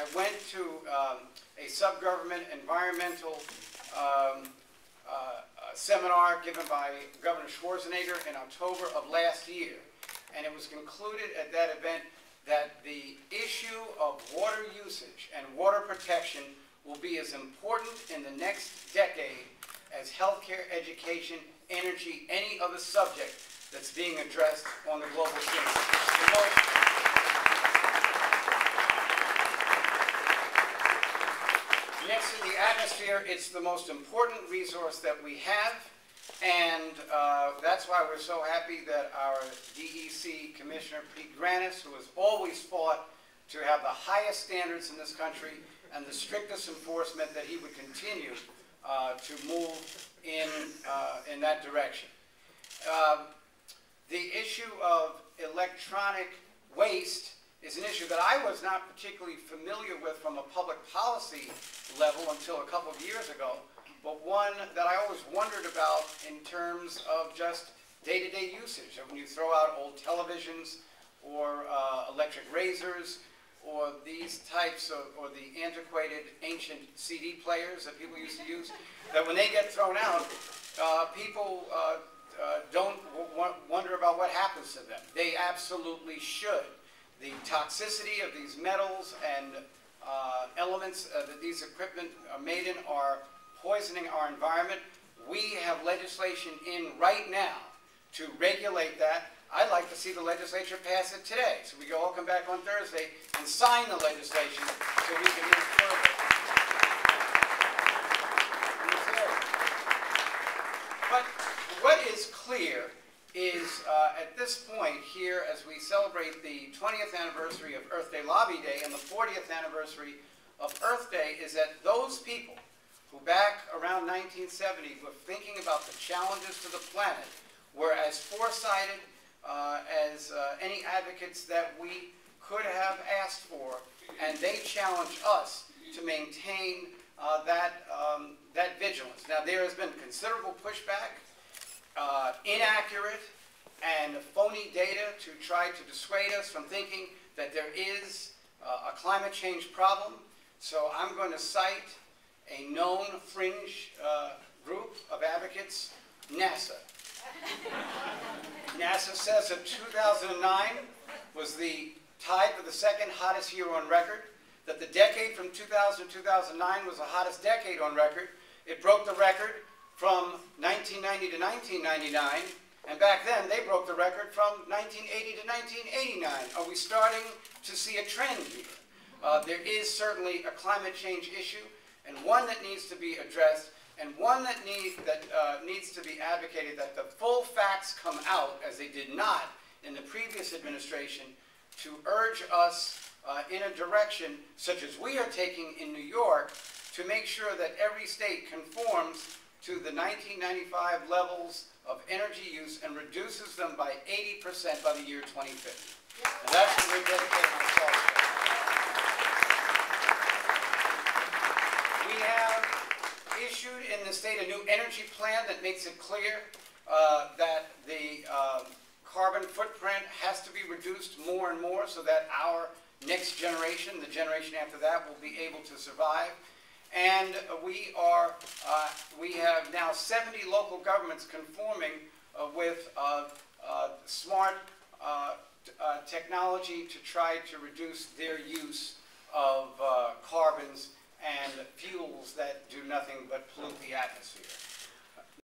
I went to a sub-government environmental seminar given by Governor Schwarzenegger in October of last year. And it was concluded at that event that the issue of water usage and water protection will be as important in the next decade as healthcare, education, energy, any other subject that's being addressed on the global scene. Next to the atmosphere, it's the most important resource that we have, and that's why we're so happy that our DEC Commissioner Pete Granis, who has always fought to have the highest standards in this country and the strictest enforcement, that he would continue to move in that direction. The issue of electronic waste is an issue that I was not particularly familiar with from a public policy level until a couple of years ago, but one that I always wondered about in terms of just day-to-day usage. When you throw out old televisions or electric razors or these types of, or the antiquated ancient CD players that people used to use, that when they get thrown out, people don't wonder about what happens to them. They absolutely should. The toxicity of these metals and elements that these equipment are made in are poisoning our environment. We have legislation in right now to regulate that. I'd like to see the legislature pass it today, so we can all come back on Thursday and sign the legislation so we can move further. But what is clear is at this point here, as we celebrate the 20th anniversary of Earth Day Lobby Day and the 40th anniversary of Earth Day, is that those people who back around 1970 were thinking about the challenges to the planet were as foresighted as any advocates that we could have asked for, and they challenged us to maintain that vigilance. Now, there has been considerable pushback, inaccurate and phony data to try to dissuade us from thinking that there is a climate change problem. So I'm going to cite a known fringe group of advocates, NASA. NASA says that 2009 was tied for the second hottest year on record, that the decade from 2000 to 2009 was the hottest decade on record. It broke the record from 1990 to 1999, and back then they broke the record from 1980 to 1989. Are we starting to see a trend here? There is certainly a climate change issue, and one that needs to be addressed, and one that needs to be advocated, that the full facts come out, as they did not in the previous administration, to urge us in a direction such as we are taking in New York to make sure that every state conforms to the 1995 levels of energy use and reduces them by 80% by the year 2050. And that's what we're dedicating ourselves to. We have issued in the state a new energy plan that makes it clear that the carbon footprint has to be reduced more and more so that our next generation, the generation after that, will be able to survive. And we have now 70 local governments conforming with smart technology to try to reduce their use of carbons and fuels that do nothing but pollute the atmosphere.